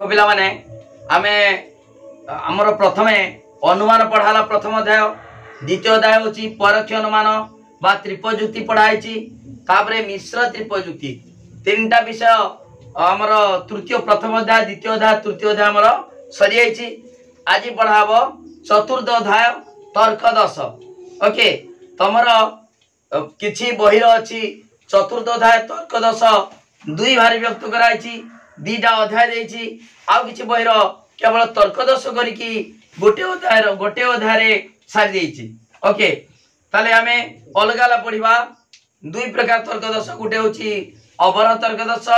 पिला माने आमे हमर प्रथमे अनुमान पढ़ाला प्रथम अध्याय द्वितीय अध्याय होची परोक्ष अनुमान बा त्रिपजुक्ति पढ़ाइची तापरे मिश्र त्रिपजुक्ति तीनटा विषय हमर तृतीय प्रथम अध्याय द्वितीय अध्याय तृतीय अध्याय हमर सरी आइची आज पढ़ाबो चतुर्थ अध्याय तर्क दश ओके तमर किछि बहिर अछि चतुर्थ अध्याय तर्क दश दुई भारी व्यक्त कराइची दीटा अध्याय देइची आउ किछि बहिर केवल तर्क दश करिकी गोटे अध्याय सारी देइची ओके ताले आमे अलगाला पढ़िबा दुई प्रकार तर्क दश गोटे होची अवरह तर्क दश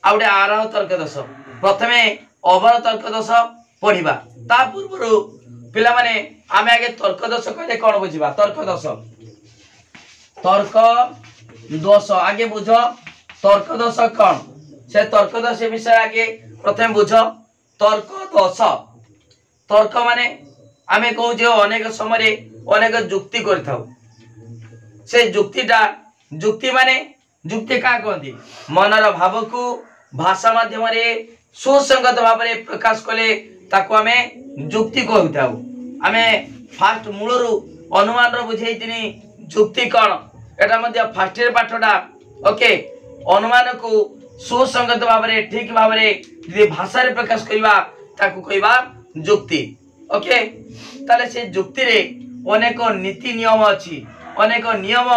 आउडे आरोह तर्क दश प्रथमे अवरह तर्क दश पढ़िबा ता पूर्वरु पिला माने आमे आगे तर्क दश कहले कोन बुझिबा तर्क दश आगे बुझ तर्क दश कोन से तर्क दश विषय आगे प्रथम बुझ तर्क दश तर्क माने आमे कहू जे अनेक समय अनेक जुक्ति करथाउ से जुक्ति माने जुक्ति का कहती मनर भाव को भाषा माध्यम रे सुसंगत भाव रे प्रकाश कले ताको आमे जुक्ति कहताउ आमे फास्ट मूलरू अनुमान रो बुझेइतिनी जुक्ति कोन एटा मध्ये फास्ट रे पाठडा ओके अनुमान को सुसंगत भाव रे ठीक भाव रे जे भाषा रे प्रकाश करिवा ताको कहबा जुक्ति ओके ताले से जुक्ति रे अनेक नीति नियम अछि अनेक नियम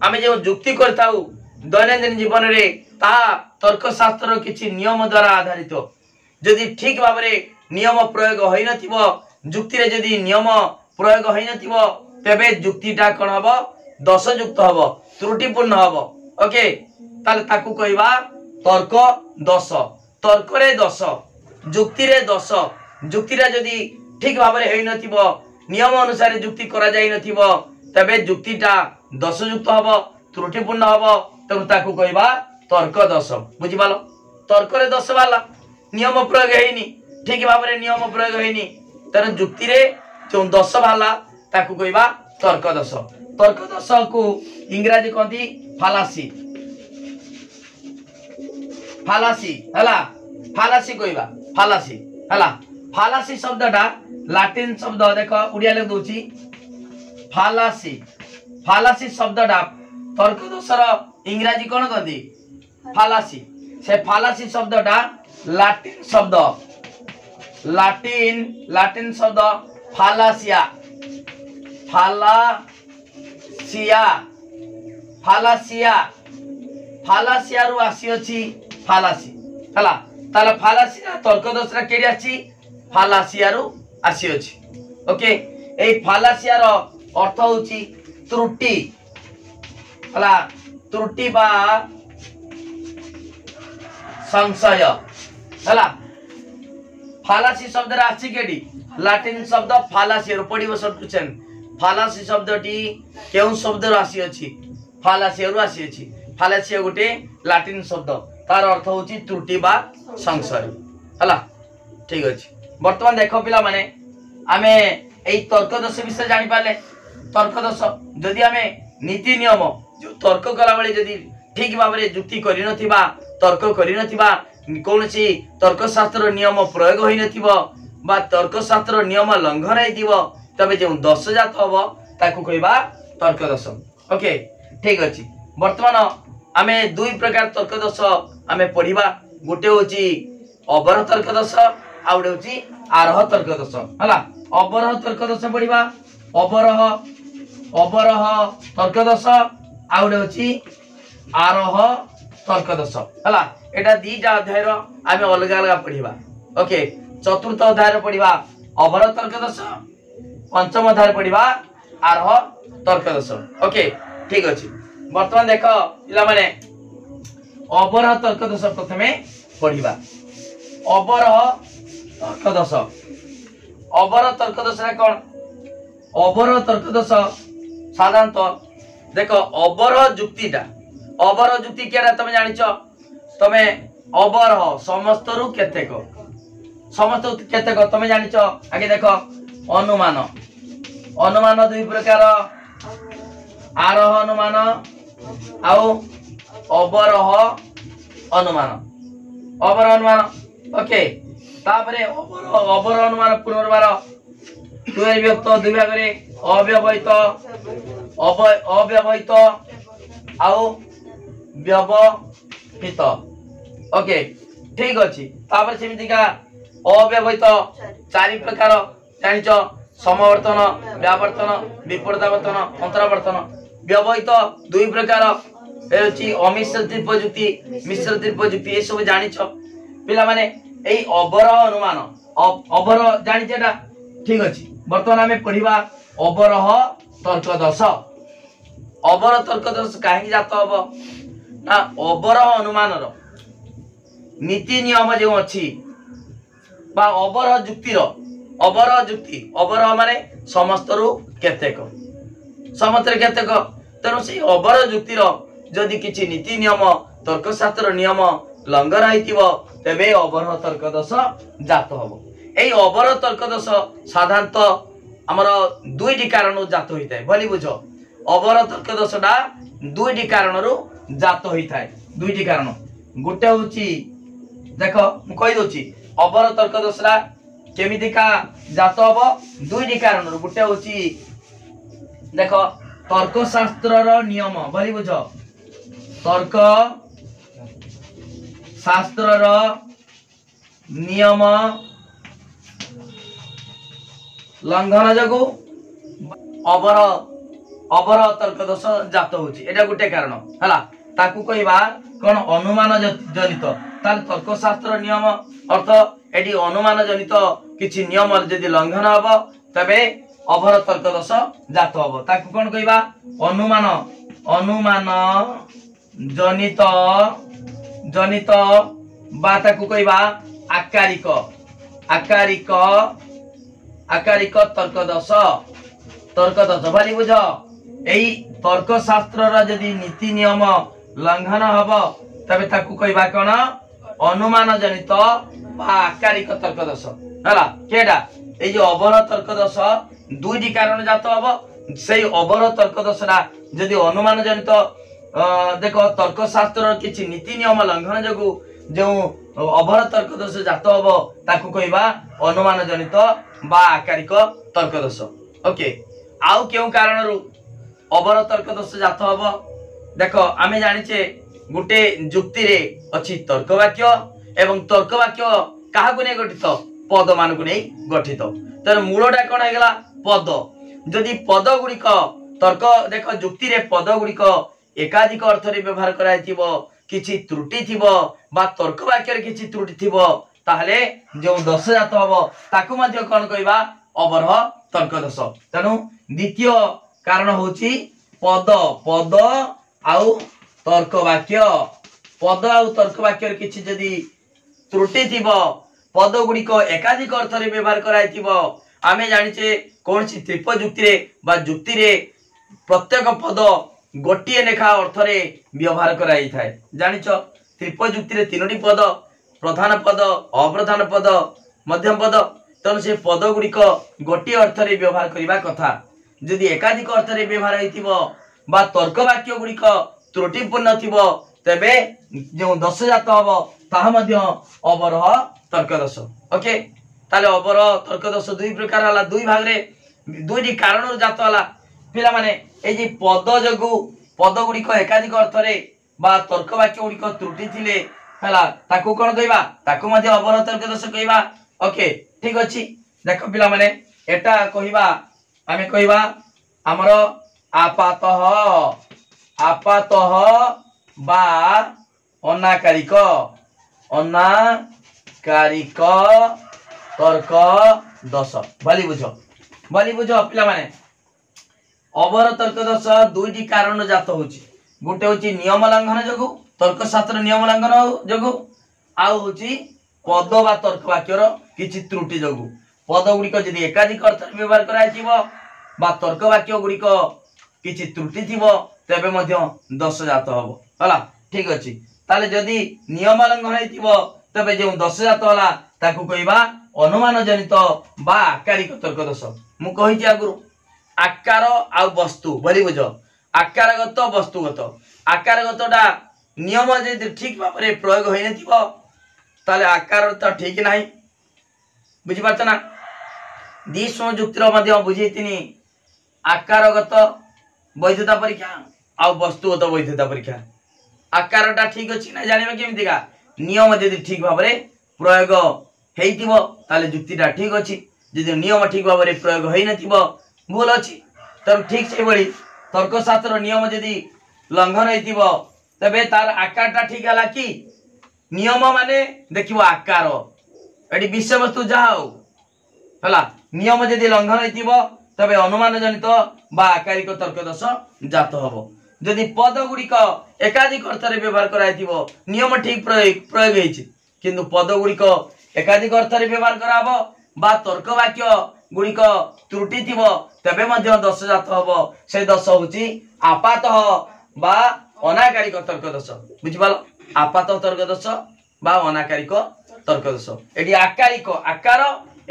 आमे जे जुक्ति करताउ दैनंदिन जीवन रे ता तर्कशास्त्र किछि नियम द्वारा आधारित यदि ठीक भाव रे नियम प्रयोग होई नथिबो जुक्ति रे यदि नियम प्रयोग होई नथिबो तबे जुक्तिटा कोन हबो दोषयुक्त हबो त्रुटिपूर्ण हबो ओके ताले ताकू कहबा तर्क तर्क रे दोष जुक्ति रे दोष जुक्ति रे यदि ठीक भाव रे होई नथिबो नियम अनुसार जुक्ति करा जाई नथिबो तबे जुक्तिटा दोषयुक्त हबो त्रुटिपूर्ण हबो तब ताकू कहबा तर्क दोष बुझि पालो तर्क रे दोष वाला नियम प्रयोग हेइनी ठीक भाव रे नियम प्रयोग हेइनी तर जुक्ति रे जो दोष वाला ताकू कहबा तर्क दोष को इंग्रजी कहती फालासी फालासी कहबा फालासी शब्दटा लाटिन शब्द देखो उड़िया ले दोची फालासी शब्दटा तर्क दोषर इंग्रजी कोन कहती फालासी से फालासी शब्दटा लाटिन शब्द फालासिया रु आसी अछि फालासी हला ताला फालासी तर्क दोष रा केडी अछि फालासिया रु आसी अछि ओके ए फालासिया रो अर्थ होछि त्रुटि हला त्रुटि बा संशय हला फालासी शब्द रा आछि केडी लाटिन शब्द फालासी रो पडिबो सटुचन फालासी शब्दटी केउ शब्द रो आसी अछि फालासी रो आसी अछि फालासी गोटे लाटिन शब्द तार अर्थ होछि त्रुटि बा संशय हला ठीक अछि वर्तमान देखो पिला माने आमे एई तर्क दोष विषय जानि पाले तर्क दोष जदि आमे नीति नियम जो तर्क कला बेले जदि ठीक भाव रे जुक्ति करि नथिबा तर्क करि नथिबा कोनसी तर्क शास्त्र नियम प्रयोग होई नथिबो बा तर्क शास्त्र नियम लंघन हेतिबो तबे जे दोष जात हबो ताकू कहबा तर्क दोष ओके ठीक अछि वर्तमान आमे दुई प्रकार तर्क दोष आमे पढिबा गोटे होची अवरह तर्क दोष आउडे होची आरोह तर्क दोष हला अवरह तर्क दोष पढिबा अवरह तर्क दोष आउडे होची आरोह तर्क दोष हला एटा दीटा अध्याय रो आमे अलग अलग पढिबा ओके चतुर्थ अध्याय पढ़िबा अवरह तर्क दोष पंचम अध्याय पढ़िबा आरोह तर्क दोष ओके ठीक अछि वर्तमान देखो इला माने अवरह तर्क दोष प्रथमे पढ़िबा अवरह तर्क दोष रे कोन अवरह तर्क दोष साधारणतः देखो अवरह जुक्ति केरा तमे जानिचो तमे अवरह समस्त रु केतेक तमे जानिचो आगे देखो अनुमान दुई प्रकार आरोह अनुमान आउ अवरह अनुमान ओके तापरे अबर अनुमान पुनर्बार तुय विभक्त दुई भाग रे अव्यवहित अव्यवहित आउ व्यवहित ओके ठीक अछि तापर सेमिति का अव्यवहित चारि प्रकार जानिच समवर्तन व्यावर्तन विपरीतावर्तन अंतरावर्तन व्यवहित दुई प्रकार एछि अमिश्र त्रिपजुक्ति मिश्र त्रिपजुक्ति ए सब जानिच पिला माने एई अवरह अनुमान अवरह जानिच एटा ठीक अछि वर्तमान हमें पढ़िबा अवरह तर्क दश अवरह तर्क दश काहे जात हबो ना अवरह अनुमान रो नीति नियम जो अछि बा अवरह जुक्ति रो अवरह जुक्ति अवरह माने समस्त रु केतेक समस्त केतेक तेणु से अवरह जुक्ति रो जदि किछि नीति नियम तर्कशास्त्र नियम लंघन होइतिबो तेबे अवरह तर्क दश जात हबो एई अवरह तर्क दश साधारणतः हमर दुईटी कारण जात होइताय भली बुझो अवरह तर्क दशटा दुईटी कारण रु जात होइताय दुईटी कारण गोटे होची देखो मु कहि दोची अवरह तर्क दशटा केमिति का जात हबो दुईटी कारण रु गोटे होची देखो तर्कशास्त्र रो नियम भली बुझो तर्क शास्त्र रो नियम लंघन जगु अवरह तर्क दोष जात होची एटा गुटे कारण हला ताकू कहबा कोन अनुमान जनित ताल तर्क शास्त्र नियम अर्थ एटी अनुमान जनित किछि नियम जदि लंघन हबो तबे अवरह तर्क दोष जात हबो ताकू कोन कहबा अनुमान जनित जनित बा ताकू कहबा आकारिक तर्क दोष भली बुझ एई तर्क शास्त्र रा जदि नीति नियम लंघन हबो तबे ताकू कहबा कोन अनुमान जनित बा आकारिक तर्क दोष हला केडा ए जो अवरह तर्क दोष दुईटी कारण जात हबो सेई अवरह तर्क दोषरा जदि अनुमान जनित देखो तर्क शास्त्र किछि नीति नियम लंघन जगु जो अवरह तर्क दोष जात हबो ताकू कहबा अनुमान जनित बा आकारिक तर्क दोष ओके आउ केउ कारण रु अवरह तर्क दोष जात हबो देखो आमे जानिचे गुटे जुक्ति रे अछि तर्क वाक्य एवं तर्क वाक्य काहा को नै गठित पद मान को नै गठित तर मूलटा कोन हेगला पद जदि पद गुडिक तर्क देखो जुक्ति रे पद गुडिक एकाधिक अर्थ रे व्यवहार कराइतिबो किछि त्रुटि थिबो बा तर्क वाक्य रे किछि त्रुटि थिबो ताहले जो दोष जात हबो ताकू मध्ये कोन कहबा अवरह तर्क दोष तनु द्वितीय कारण होची पद आउ तर्क वाक्य पद आउ तर्क वाक्य रे किछि जदि त्रुटि थिबो पद गुडी को एकाधिक अर्थ रे व्यवहार कराइतिबो आमे जानिचे कोनसी त्रिपजुक्ति रे बा जुक्ति रे प्रत्येक पद गोटिए लेखा अर्थ रे व्यवहार कराई थाए जानिचो त्रिपजुक्ति रे तीनोटी पद प्रधान पद अप्रधान पद मध्यम पद तनु से पद गुडी को गोटिए अर्थ रे व्यवहार करिबा कथा जदि एकाधिक अर्थ रे व्यवहार हेतिबो बा तर्क वाक्य गुडी को त्रुटिपूर्ण थिबो तबे जो दोष जात हबो ताहा मध्ये अवरह तर्क दोष ओके ताले अवरह तर्क दोष दुई प्रकार हला दुई भाग रे दुईटी कारण जात हला पिला माने ए जे पद जगु पद गुडी को एकाधिक अर्थ रे बा तर्क वाक्य गुडी को त्रुटि थिले हला ताकू कोन कहबा ताकू मध्ये अवरह तर्क दोष कहबा ओके ठीक अछि देखो पिला माने एटा कहबा आमे कहबा हमरो आपातः बा अनाकारिक तर्क दोष भली बुझो पिला माने अवरह तर्क दोष दुईटी कारण जात होची गोटे होची नियम लंघन जगु तर्क शास्त्र नियम लंघन जगु आउ होची पद बा तर्क वाक्यर किछि त्रुटि जगु पद गुडी को जदि एकाधिक अर्थ व्यवहार कराइतिबो बा तर्क वाक्य गुडी को किछि त्रुटि थिबो तबे मध्ये दोष जात हबो हला ठीक अछि ताले जदि नियम लंघन हेतिबो तबे जे दोष जात हला ताकू कहबा अनुमान जनित बा आकारिक तर्क दोष मु कहिति आगुरु आकार आ वस्तु भली बुझ आकारगत वस्तुगत आकारगतटा नियम जदि ठीक भाबरे प्रयोग होई नथिबो ताले आकार तो ठीक नाही बुझिपारछ ना द्विसम जुक्तिर मध्य बुझेतिनी आकारगत वैधता परीक्षा आ वस्तुगत वैधता परीक्षा आकारटा ठीक अछि ना जानिबा केमितिका नियम यदि ठीक भाव में प्रयोग हेइतिबो ताले जुक्तिटा ठीक अछि यदि नियम ठीक भाव में प्रयोग हेइ नथिबो भूल अछि तर ठीक से बड़ी तर्कशास्त्र नियम यदि लंघन हेइतिबो तबे तार आकारटा ठीक हला कि नियम माने देखिबो आकार एडी विषय वस्तु जा हो हला नियम यदि लंघन हेइतिबो तबे अनुमान जनित बा आकारिक तर्क दोष जात हबो यदि पद गुड़िक एकाधिक अर्थ रे व्यवहार कराइतिबो नियम ठीक प्रयोग हेछि किंतु पद गुड़िक एकाधिक अर्थ रे व्यवहार कराबो बा तर्क वाक्य गुड़िक त्रुटि थिबो तबे मध्य दोष जात हबो से दोष होछि आपातः बा अनाकारिक तर्क दोष बुझिपालो आपातः तर्क दोष बा अनाकारिक तर्क दोष एडी आकारिक आकार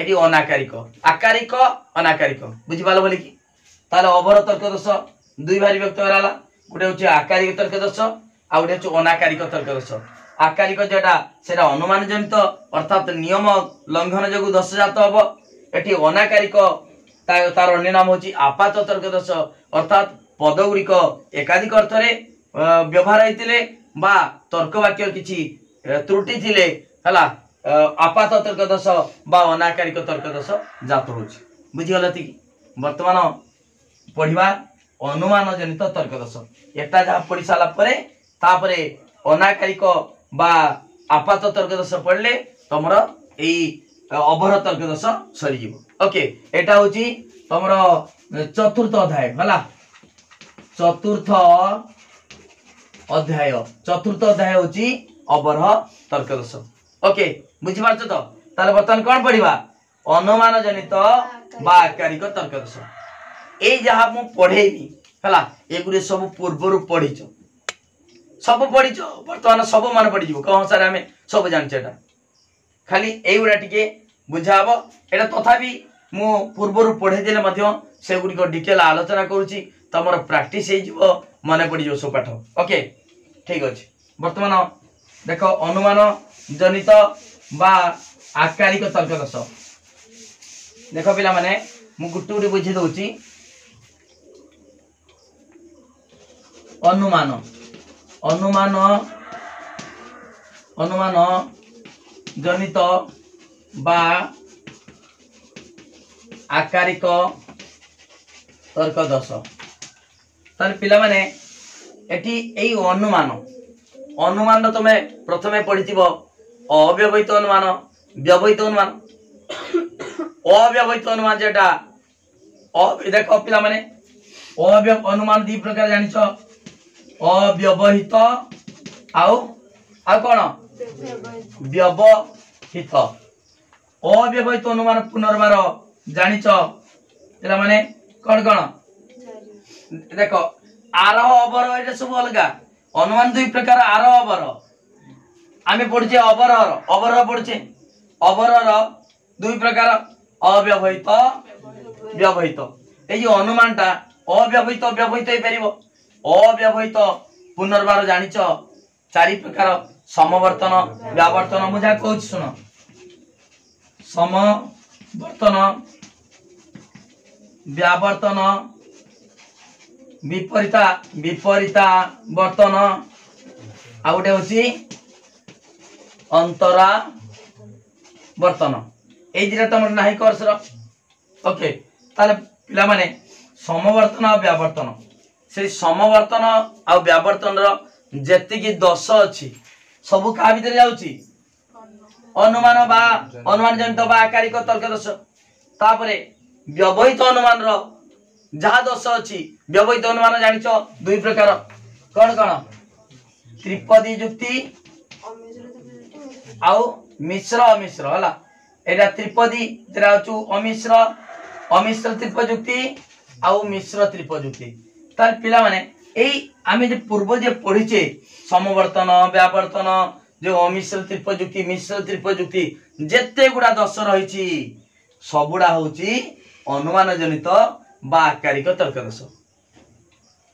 एडी अनाकारिक आकारिक अनाकारिक बुझिपालो बोली कि ताले अभर तर्क दोष दुई भारी व्यक्त कराला गोटे होछि आकारिक तर्क दोष आ गोटे होछि अनाकारिक तर्क दोष आकारिक जेटा सेटा अनुमान जनित अर्थात नियम लंघन जगु दोष जात हबो एठी अनाकारिक तार अन्य नाम होछि आपात तर्क दोष अर्थात पद गुड़िक एकाधिक अर्थ रे व्यवहार हेतिले बा तर्क वाक्य किछि त्रुटि थिले हला आपात तर्क दोष बा अनाकारिक तर्क दोष जात होछि बुझि गलति वर्तमान पढ़िबा अनुमान जनित तर्क दोष एटा जहा पढ़ी साला परे तापरे अनाकारिक बा आपात तर्क दोष पढ़ले तमरो एई अभर तर्क दोष सरी जीवो ओके एटा होची तमरो चतुर्थ अध्याय हला चतुर्थ अध्याय होची अभर तर्क दोष ओके बुझि पारछ तो ताले बर्तमान कोन पढ़िबा अनुमान जनित बा आकारिक तर्क दोष ए जहा मु पढ़ेबी हला एगुरे सब पूर्वरु पढ़िछ सब पढ़िछ वर्तमान सब मान पढ़ि जीवो कौन सारे हमें सब जानछ एटा खाली एगुरा टिके बुझाबो एटा तथापि मु पूर्वरु पढ़े देले मध्य से गुडी को डिटेल आलोचना करूची तमर प्रैक्टिस हे जीवो माने पढ़ि जो सब पाठ ओके ठीक अछि वर्तमान देखो अनुमान जनित बा आकारिक तर्क दोष देखो पिला माने मु गुट्टू गुडी बुझी दउची अनुमान अनुमान अनुमान जनित बा आकारिक तर्क दोष तार पिला माने एटी एई अनुमान अनुमान तमे प्रथमे पढ़िथिबो अव्यवहित अनुमान व्यवहित अनुमान अव्यवहित अनुमान जेटा देखो पिला माने अनुमान दी प्रकार जानिछो अव्यवहित आउ कोन व्यवहित अव्यवहित अनुमान पुनर्बार जानिछो पिला माने कोन कोन देखो आरह अवर एटा सब अलगा अनुमान दुई प्रकार आरह अवर आमे पढुचे अवरह पढुचे अवरर दुई प्रकार अव्यवहित व्यवहित ए जो अनुमानटा अव्यवहित व्यवहित हे परिबो अव्यवहित पुनर्बार जानिछ चारि प्रकार समवर्तन व्यावर्तन मुझा कहूछ सुनो समवर्तन व्यावर्तन विपरीता वर्तन आ गोटे होची अंतरा वर्तन ए दिरा तमर नाही कोर्स रो ओके ताले पिला माने समवर्तन आ व्यावर्तन से समवर्तन आ व्यावर्तन रो जेतिकी दोष अछि सब का भीतर जाउची अनुमान जनित बा आकारिक तर्क दोष तापरे व्यवहित अनुमान रो जहा दोष अछि व्यवहित अनुमान जानिछो दुई प्रकार कोन कोन त्रिपदी जुक्ति आउ मिश्र अमिश्र हला एटा त्रिपदी जेरा छु अमिश्र त्रिपजुक्ति आउ मिश्र त्रिपजुक्ति तार पिला माने एई आमे जे पूर्व जे पढिचे समवर्तन व्यावर्तन जो अमिश्र त्रिपजुक्ति मिश्र त्रिपजुक्ति जेते गुडा दोष रहिछि सबुडा होछि अनुमान जनित बा आकारिक तर्क दोष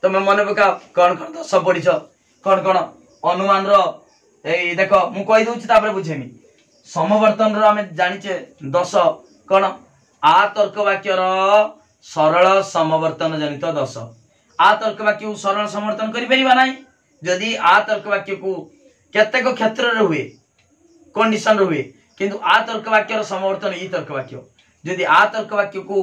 तमे मने पका कोन कोन दोष पढिछ कोन कोन अनुमान रो ए देखो मु कहि दउछि तापर बुझेमी समवर्तन आम जाचे दश कौन आ तर्क वाक्यर सरल समवर्तन जनित दश आ तर्क वाक्य सरल समवर्तन करें जदि आ तर्क वाक्य को केतेक क्षेत्र हुए कंडीशन हुए किंतु आ तर्क वाक्यर समवर्तन ई तर्क वाक्य जदि आ तर्क वाक्य को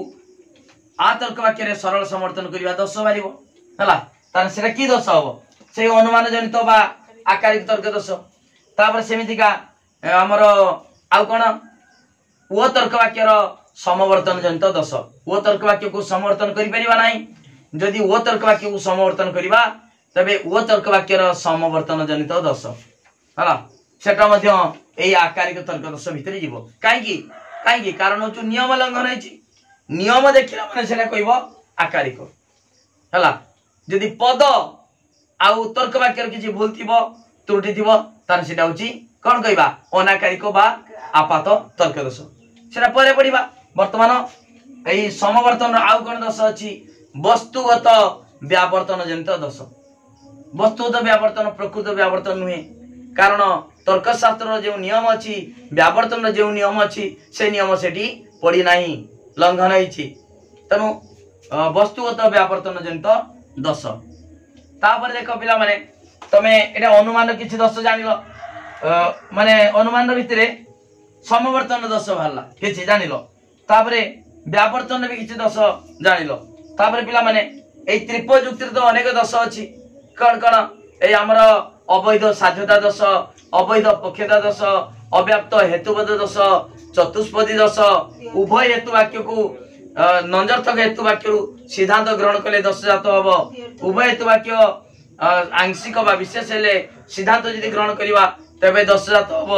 आ तर्क वाक्य सरल समवर्तन करवा दश बाहर है कि दश हम से अनुमान जनित बा आकारिक तर्क दश तापर सेमितिका आमर आउ कौन ओ तर्क वाक्यर समवर्तन जनित दश ओ तर्क वाक्य को समवर्तन करें जदि ओ तर्क वाक्य को समवर्तन करवा तबे ओ तर्क वाक्यर समवर्तन जनित दश है सेटा यही आकारिक तर्क दश भितर जीव कहीं कारण हूँ नियम लंघन है नियम देखला माने सेटा कहब आकारिक है जदि पद आउ तर्क वाक्यर किसी भूल थी त्रुटि थी तार सेटा हूँ कौन कहबा अनाकारिक बा आपात तर्क दश सेटा परे पढ़ा वर्तमान यही समवर्तन आउ कौन दश अच्छी वस्तुगत व्यावर्तन जनित दश वस्तुगत व्यावर्तन प्रकृत व्यावर्तन नुहे कारण तर्कशास्त्र जो नियम अच्छी व्यावर्तन जो नियम अच्छी से नियम से पड़ी ना लंघन होती तेणु वस्तुगत व्यावर्तन जनित दश तापर देख पिला माने तमे एटा अनुमान किछि दश जानिल माने अनुमान भितरे समवर्तन दश बाहरला किछि जानिल तापरे व्यावर्तन भी किछि दश जानिल तापरे पिला माने एई त्रिपयुक्तिर तो अनेक दश अछि कौन कौन ए हमर अवैध साध्यता दश अवैध पक्षता दश अव्याप्त हेतुबद्ध दश चतुष्पदी दश उभय हेतु वाक्य को नंजर्थक हेतु वाक्य सिद्धांत ग्रहण कले दश जात हम उभय हेतु वाक्य आंशिक बा विशेष हेले सिद्धांत यदि ग्रहण करवा तेबे दश जात हम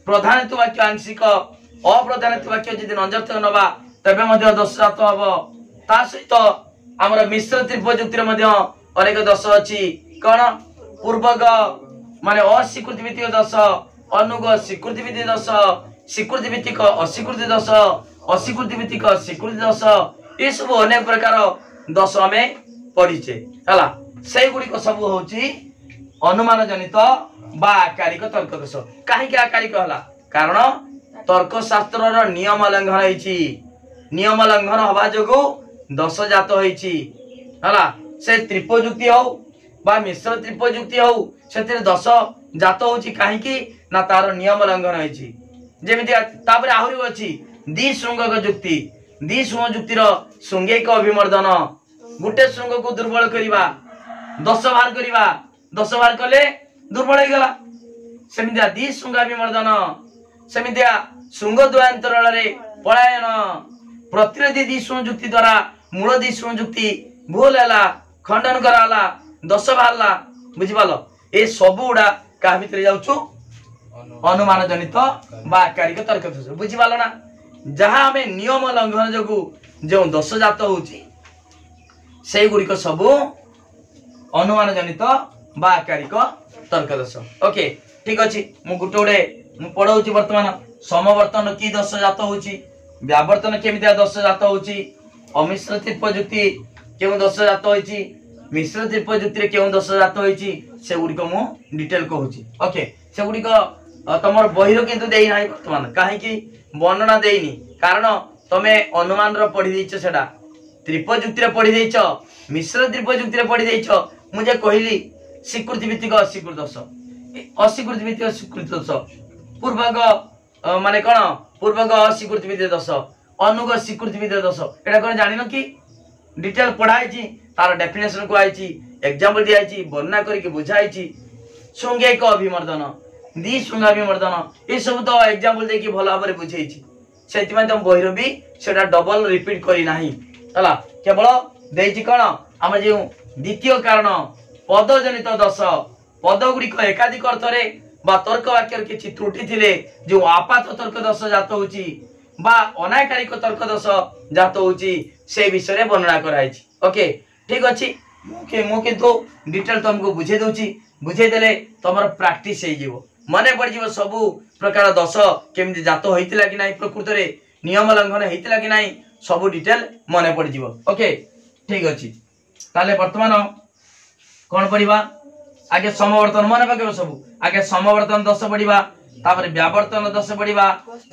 प्रधान हेतु वाक्य आंशिक अप्रधान हेतु वाक्य यदि नंजर्थक नवा तेबे मध्य दश जात हम ता सहित आमर मिश्र त्रिपयुक्तिर मध्य अनेक दश अछि कौन पूर्वक माने अस्वीकृति भित्तिक दश अनुग स्वीकृति भित्तिक दश स्वीकृति भित्तिक अस्वीकृति दश अस्वीकृति भित्तिक स्वीकृति दश ये सब अनेक प्रकार दश आम पढ़ीचे है से गुड़िक सब हूँ अनुमान जनित बा आकारिक तर्क दश कहीं आकारिक है कारण तर्कशास्त्र नियम लंघन होती नियम लंघन हवा जो दश जात होती से त्रिपयुक्ति हो बा मिश्र त्रिपयुक्ति हो से दश जात होची कहीं ना तार नियम लंघन होती जमी आहरी अच्छी द्विशृंगक जुक्ति द्विशृंग जुक्तिर श्रृंगेक अभिमर्दन गोटे श्रृंग को दुर्बल करवा दश बाहर कले दुर्बल हो गला सेमितिया द्विशृंगाभिमर्दन सेमितिया श्रृंग द्वयांतराल पलायन प्रतिरोधी द्विशृंग जुक्ति द्वारा मूल द्विशृंग जुक्ति भूल है खंडन कराला दश बाहरला बुझिपाल ए सब गुड़ा क्या भितर जाऊँ अनुमान जनित बा आकारिक तर्क दश बुझिपाल ना जहाँ आम नियम लंघन जो जो दश जात होची से गुड़िक सब अनुमान जनित बा आकारिक तर्क दश ओके ठीक अच्छे मुझे गोटे गोटे पढ़ाऊँ वर्तमान समवर्तन की दश जात होची व्यावर्तन केमितिया दश जात होची अमिश्र त्रिपयुक्ति क्यों दश जात होची मिश्र त्रिपयुक्ति क्यों दश जात होची से गुड़िक मु डिटेल कहूची ओके से गुड़िक तुम बहिर किंतु देई नाही वर्तमान कहीं वर्णना देनी कारण तमे अनुमान पढ़ी देछ सेटा त्रिपयुक्ति पढ़ी देछ मिश्र त्रिपयुक्ति पढ़ी देछ मुझे कहली स्वीकृति भित्तिक अस्वीकृत दश अस्वीकृति भित्तिक स्वीकृत दश पूर्वक माने कौन पूर्वक अस्वीकृति भित्तिक दश अनुग स्वीकृति भित्तिक दश एटा कौन जानिन कि डिटेल पढ़ाई तार डेफिनेशन को आई एग्जांपल दिखाई वर्णना करके बुझाई श्रृंगेक अभिमर्दन द्विशृंगाभिमर्दन ये सब तो एग्जांपल देकी भल भाव बुझे से तुम बहिर भी सेटा डबल रिपीट करना है केवल देती कौन आम जो द्वितीय कारण पद जनित दश पद गुड़िक एकाधिक अर्थरे बा तर्क वाक्यर किसी त्रुटि थिले जो आपात तर्क दश जात होची बा अनाकारिक तर्क दश जात होची से विषय वर्णना कराई ओके ठीक अच्छे मुझे डिटेल तुमको बुझे दूची बुझे देले तुम प्रैक्टिस हो मन पड़ जाव सबू प्रकार दश केमती जात होता कि ना प्रकृत में नियम लंघन होता कि ना सब डिटेल मन पड़ जाव ओके ठीक अच्छे ताले वर्तमान कौन पढ़ा आगे समवर्तन मन पकेब सब आगे समवर्तन दश पढ़ा तापरे व्यावर्तन दश पढ़िबा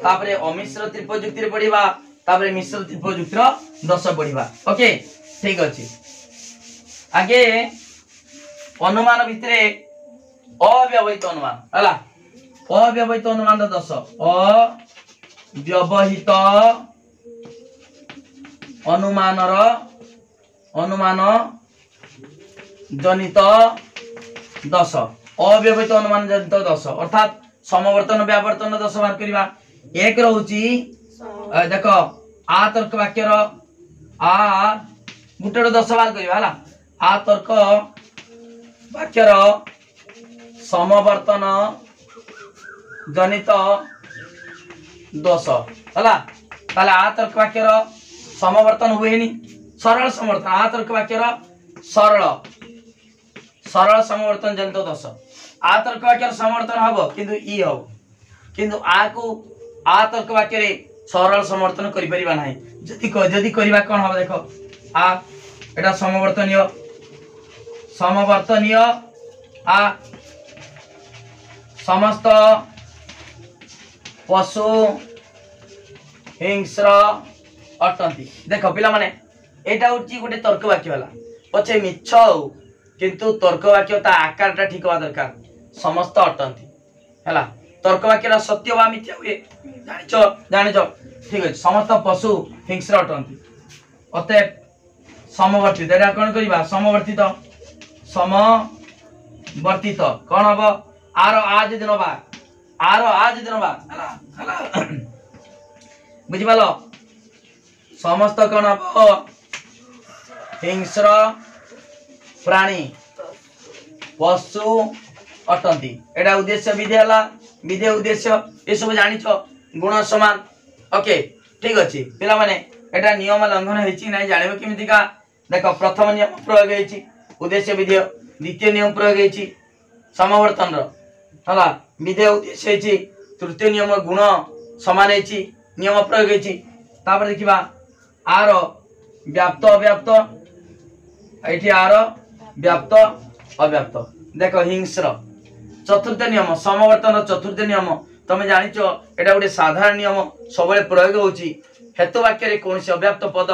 तापरे अमिश्र त्रिपयुक्ति रे पढ़िबा तापरे मिश्र त्रिपयुक्ति रो दश पढ़िबा ओके ठीक अछि आगे अनुमान भितरे अव्यवहित अनुमान हला अव्यवहित अनुमान रो दश अव्यवहित अनुमान जनित दश अव्यवहित अनुमान जनित दश अर्थात समवर्तन व्यावर्तन दश बाहर करबा एक रहउची देखो आ तर्क वाक्य रो आ गुटे दश बाहर करबा हला आ तर्क वाक्य रो समवर्तन जनित दश हला ताले आ तर्क वाक्य रो समवर्तन हुएनी सरल समवर्तन आ तर्क वाक्य रो सरल समवर्तन जनित दश आ तर्क वाक्य समवर्तन हबो किंतु ई हबो किंतु आ को आ तर्क वाक्य रे सरल समवर्तन करि परिबा नाही जदी करिबा कोन हबो देखो आ एटा समवर्तनीय आ समस्त पशु हिंस्र अटंती देखो पिला माने एटा होची गोटे तर्क वाक्य वाला पछे मिछ हो किंतु तर्क वाक्य ता आकारटा ठीक होवा दरकार समस्त अटंती हला तर्क वाक्यरा सत्य वा मिथ्या हुए जानिचो ठीक अछि समस्त पशु हिंस्र अटंती अते समवर्तित एटा कोन करिबा समवर्तित कोन हबो आरो आज दिनबा हला बुझि पालो समस्त कोन हबो हिंस्र प्राणी पशु अटंती एटा उद्देश्य विधेय हला विधेय उद्देश्य ए सब जानिछो गुण समान ओके ठीक अछि पिला माने एटा नियम लंघन हेछि नै जानिबो केमिति का देखो प्रथम नियम प्रयोग हेछि उद्देश्य विधेय द्वितीय नियम प्रयोग हेछि समवर्तन रो हला विधेय उद्देश्य हेछि तृतीय नियम गुण समान हेछि नियम प्रयोग हेछि तापर देखिबा आर व्याप्त अव्याप्त एठी आर व्याप्त अव्याप्त देखो हिंस्र चतुर्थ नियम समवर्तन चतुर्थ नियम तमे जानिचो एटा गोटे साधारण नियम सबले प्रयोग होची हेतु वाक्य रे कोनसी अव्याप्त पद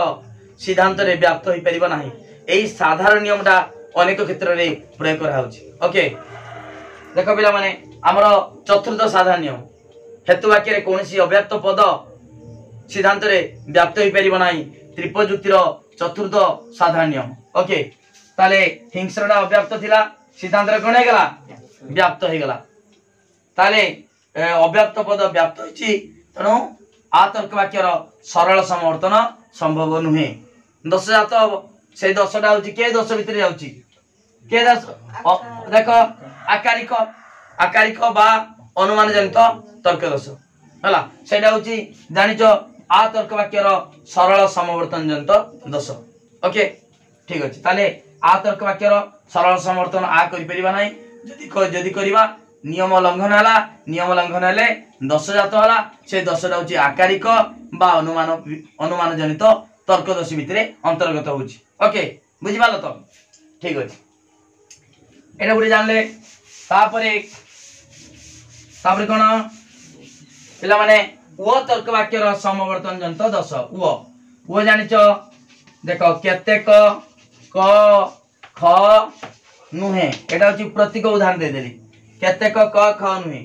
सिद्धांत रे व्याप्त होई परिबा नाही एई साधारण नियमटा अनेक क्षेत्र रे प्रयोग करा होची ओके देखो पिला माने हमरो चतुर्थ साधारण नियम हेतु वाक्य रे कोनसी अव्याप्त पद सिद्धांत रे व्याप्त होई परिबा नाही त्रिपयुक्ति रो चतुर्थ साधारण नियम ओके ताले हिंस्रटा अव्याप्त थिला सिद्धांत रे कोन हे गला व्याप्त हे गला ताले अव्याप्त पद व्याप्त होची तनो आ तर्क वाक्य रो सरल समवर्तन संभव नुहे दश जात से दशटा होची के दश भितर जाउची के दश देखो आकारिक बा अनुमान जनित तर्क दश हला सेटा होची जानिचो आ तर्क वाक्य रो सरल समवर्तन जनित दश ओके ठीक अछि ताले आ तर्क वाक्य रो सरल समवर्तन आ करि परिबा नाही जदी करिबा नियम लंघन हला नियम लंघन हेले दश जात हला से दशटा होची आकारिक बा अनुमान जनित तर्क दश भितरे अंतर्गत होची ओके बुझि पालो तो ठीक अछि एटा गुडी जानले तापरे कोन पिला माने वो तर्क वाक्य रो समवर्तन जनित दश वो जानिचो देखो केतेक क ख नुहे एटा होची प्रतीक उदाहरण दे देली केतेक क ख नुहे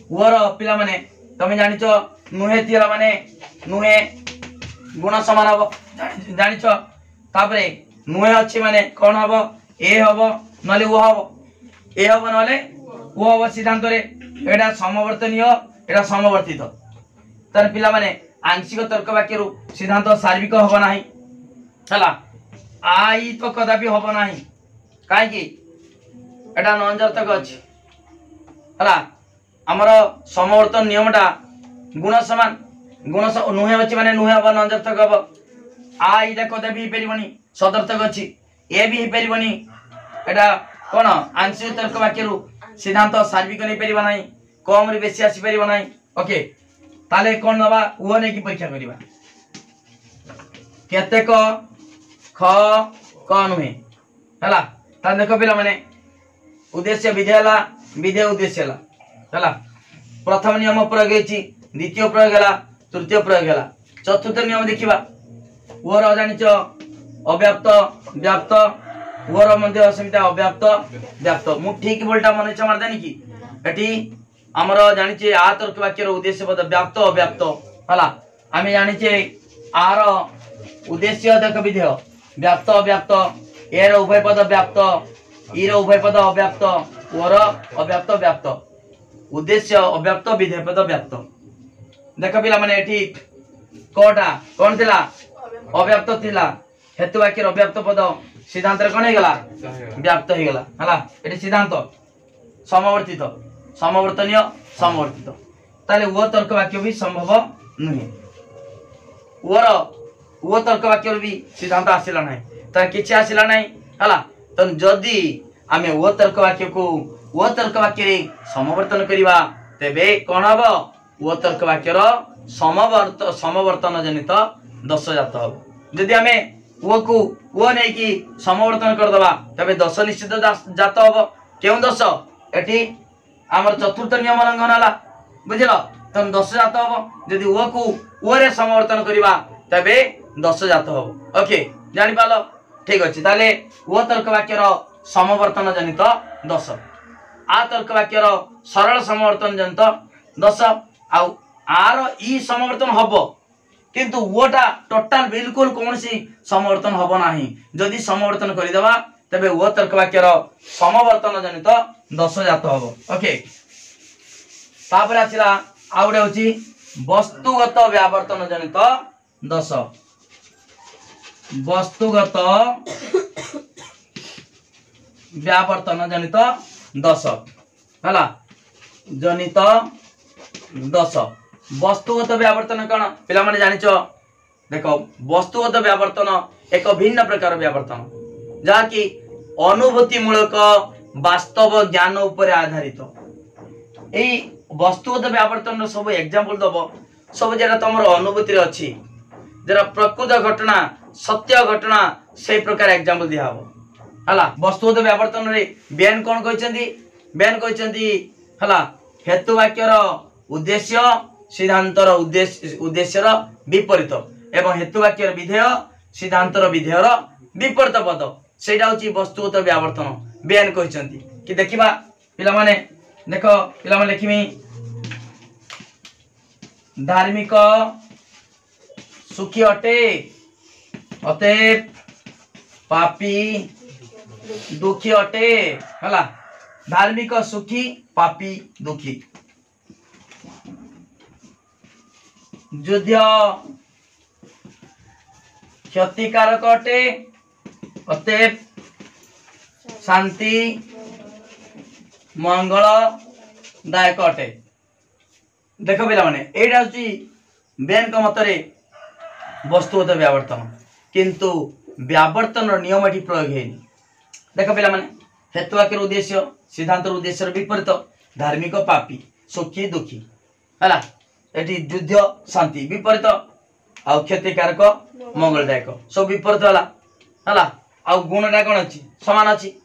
ओर पिला माने तमे जानिचो नुहे तिला माने नुहे गुण समान हबो जानिचो तापरे नुहे अछि माने कोन हबो ए हबो नले ओ हबो ए हबो नले ओ हबो सिद्धांत रे एटा समवर्तनीय एटा समवर्तित तर पिला माने आंशिक तर्क वाक्य रु सिद्धांत सार्विक हबो नाही हला आई तो कदापि हबो नाही काहे कि एटा नंजर्थक अछि हला हमर समवर्तन नियमटा गुण समान नुहे अछि माने नुहे हबो नंजर्थक हबो आई टा कदापि परिबनी सदर्थक अछि ए भी परिबनी एटा कोन आंशिक तर्क वाक्य रु सिद्धांत सार्विक नै परिबा नाही कम रे बेसी आसी परिबा नाही ओके ताले कोन नबा ओ नै की परीक्षा करिबा केतेक ख क नुहे हला ता देखो पिला माने उद्देश्य विधेय हला विधेय उद्देश्य हला प्रथम नियम प्रयोग होइछि द्वितीय प्रयोग हला तृतीय प्रयोग हला चतुर्थ नियम देखिबा ओर जानिच अव्याप्त व्याप्त ओर मध्य समिता अव्याप्त व्याप्त मु ठीक बोलटा मन इच्छा मारदानी की एटी हमर जानिचे आ तर्क वाक्यर उद्देश्य पद व्याप्त अव्याप्त हला आमे जानिचे आर उद्देश्य देख विधेय व्याप्त अव्याप्त एर उभय पद व्याप्त ईर उभय पद अव्याप्त ओर अव्याप्त व्याप्त उद्देश्य अव्याप्त विधेय पद व्याप्त देख पिला माने एठी कोटा कोन थिला अव्याप्त थिला हेतु वाक्यर अव्याप्त पद सिद्धांत रे कोन हे गला व्याप्त हे गला हला एठी सिद्धांत समवर्तित समवर्तनीय समवर्तित ताले वो तर्क वाक्य भी संभव नहीं ओर वो तर्क वाक्य भी सिद्धांत आसिला नहीं त किछि आसिला नहीं हला त जदी आमे वो तर्क वाक्य को वो तर्क वाक्य रे समवर्तन करिवा तेबे कोन हबो वो तर्क वाक्य रो समवर्तन जनित दश जात हबो जदी आमे वो को वो नै कि समवर्तन कर दबा तबे दश निश्चित जात हबो केउ दश एठी हमर चतुर्थ नियम लंघन हला बुझिलो तन दश जात हबो जदी वो को वो रे समवर्तन करिवा तबे दश जात हबो ओके जानि पालो ठीक अछि ताले वो तर्क वाक्य रो समवर्तन जनित दश आ तर्क वाक्य रो सरल समवर्तन जनित दश आ आर ई समवर्तन हबो किंतु वोटा टोटल बिल्कुल कोनसी समवर्तन हबो नाही जदी समवर्तन करि देबा तबे वो तर्क वाक्य रो समवर्तन जनित दश जात हबो ओके तापर आसिला आउडे होची वस्तुगत व्यावर्तन जनित दश वस्तुगत व्यावर्तन जनित दश हला जनित दश वस्तुगत व्यावर्तन कौन पिला माने जानिचो देखो वस्तुगत व्यावर्तन एक भिन्न प्रकार व्यावर्तन जहा कि अनुभूति मूलक वास्तव ज्ञान ऊपर आधारित एई वस्तुगत व्यावर्तन सब एग्जांपल दबो सब जेरा तमर अनुभूति रे अछि जेरा प्रकृत घटना सत्य घटना से प्रकार एग्जांपल दिया हबो हला वस्तुगत व्यावर्तन रे बेन कोन कहचंदी हला हेतु वाक्यर उद्देश्य सिद्धांतर उद्देश्यर विपरीत एवं हेतु वाक्यर विधेय सिद्धांतर विधेयर विपरीत पद सेटा होची वस्तुगत व्यावर्तन बेन कहचंदी कि देखिबा पिला माने देखो पिला माने लिखिमी धार्मिक सुखी अटे अतएव पापी दुखी अटे हला धार्मिक सुखी पापी दुखी युद्ध क्षतिकारक अटे अतएव शांति मंगल दायक अटे देख पिला माने एटा होची बेन का मतरे वस्तुगत व्यावर्तन किंतु व्यावर्तन नियम एठी प्रयोग हेनी देख पिला माने हेतु वाक्यर उद्देश्य सिद्धांत उद्देश्य विपरीत धार्मिक पापी सुखी दुखी हला एठी युद्ध शांति विपरीत आ क्षतिकारक मंगलदायक सब विपरीत हला आ गुणटा कोन अछि समान अछि